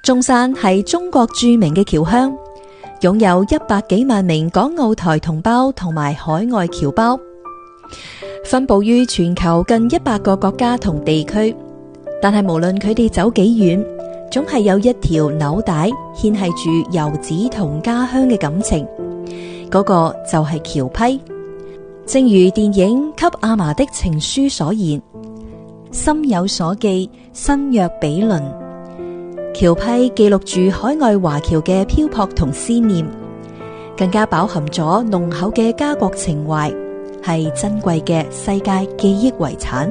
中山係中國著名嘅僑鄉，擁有100幾萬名港澳台同胞同埋海外僑胞，分佈於全球近100個國家同地區。但係無論佢哋走幾遠，總係有一條紐帶牽繫住遊子同家鄉嘅感情，嗰個就係僑批。正如電影《給阿嫲的情書》所言，心有所寄，身若比鄰。僑批記錄住海外華僑嘅漂泊同思念，更加飽含咗濃厚嘅家國情懷，係珍貴嘅世界記憶遺產。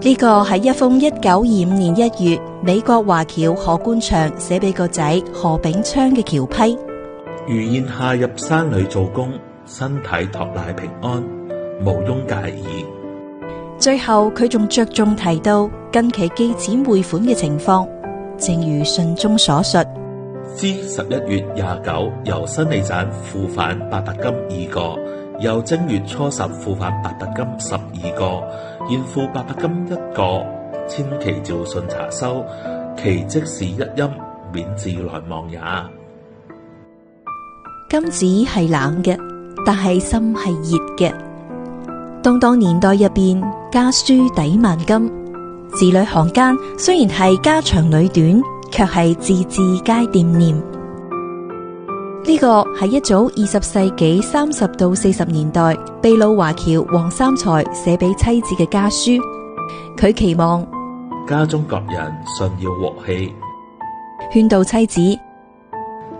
呢個係一封1925年1月美國華僑何冠祥寫俾個仔何炳昌嘅僑批。如燕下入山裏做工，身體托賴平安，毋庸介意。最後佢仲着重提到近期寄錢匯款嘅情況，正如信中所述。至11月29由新美站付款800金2個，由正月初10付款800金12個，現付800金1個，千祈照信查收，其即是一音，免致來往也。金紙係冷嘅，但係心係熱嘅。動盪年代入邊，家書抵萬金，字裏行間雖然係家長裏短，卻係字字皆惦念。呢個係一早20世紀30到40年代秘魯華僑黃三才寫俾妻子嘅家書。佢期望家中各人信要和氣，勸導妻子：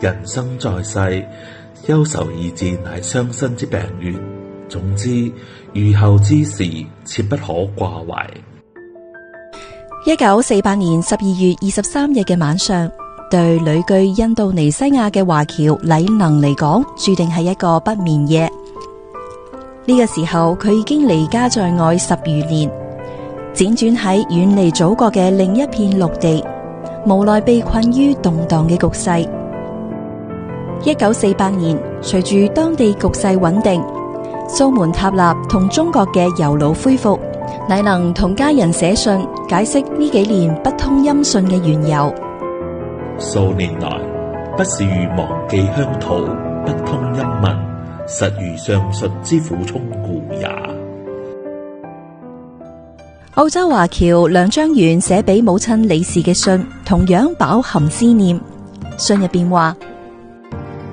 人生在世，憂愁二字乃傷身之病源。總之，預後之事切不可掛懷。1948年12月23日嘅晚上，對旅居印度尼西亞嘅華僑禮能嚟講，注定係一個不眠夜。呢個時候，佢已經離家在外10餘年，輾轉喺遠離祖國嘅另一片陸地，無奈被困於動盪嘅局勢。1948年，隨住當地局勢穩定，蘇門答臘同中國嘅郵路恢復，禮能同家人寫信解釋呢幾年不通音訊嘅緣由。數年來，不是如忘記鄉土，不通音文，實如上述之苦衷故也。澳洲華僑梁章元寫俾母親李氏嘅信，同樣飽含思念。信入邊話：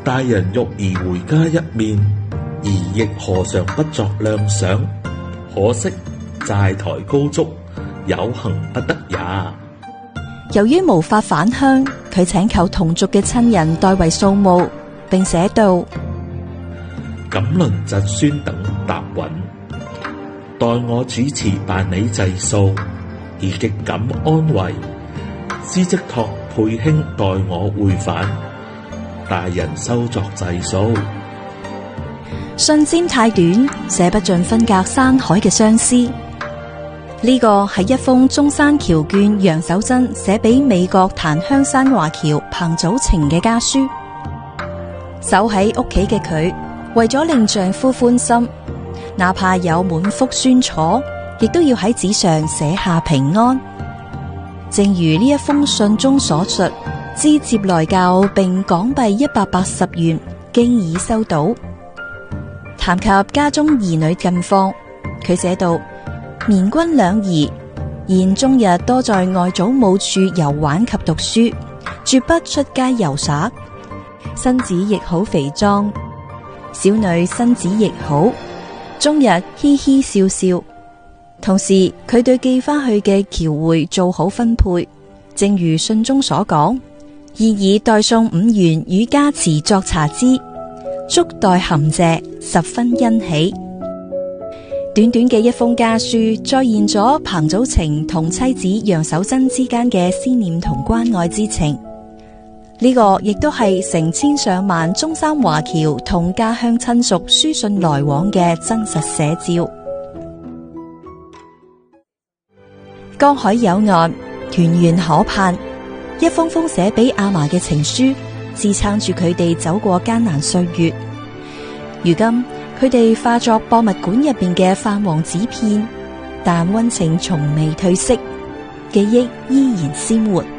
大人欲兒回家一面，兒亦何嘗不作諒想，可惜債台高築，有行不得也。由於無法返鄉，佢請求同族嘅親人代為掃墓，並寫道：感鄰侄孫等答允，待我主持辦理祭掃，而極感安慰。知即託佩兄代我匯返，大人收作祭掃。信笺太短，寫不盡分隔山海嘅相思。呢個係一封中山僑眷楊守珍寫俾美國檀香山華僑彭祖晴嘅家書。守喺屋企嘅佢，為咗令丈夫歡心，哪怕有滿腹酸楚，亦都要喺紙上寫下平安。正如呢一封信中所述，知接來教並港幣180元經已收到。談及家中兒女近況，佢寫道：綿君兩兒現終日多在外祖母處遊玩及讀書，絕不出街遊耍。身子亦好肥壯，小女身子亦好，終日嘻嘻笑笑。同時，佢對寄翻去嘅僑匯做好分配，正如信中所講，現已代送5元與家祠作茶資，足代含謝，十分欣喜。短短嘅一封家書，再現咗彭祖晴同妻子楊守珍之間嘅思念同關愛之情。呢個亦都係成千上萬中山華僑同家鄉親屬書信來往嘅真實寫照。江海有岸，團圓可盼，一封封寫俾阿嫲嘅情書，支撐住佢哋走過艱難歲月。如今佢哋化作博物館入邊嘅泛黃紙片，但溫情從未褪色。記憶依然鮮活。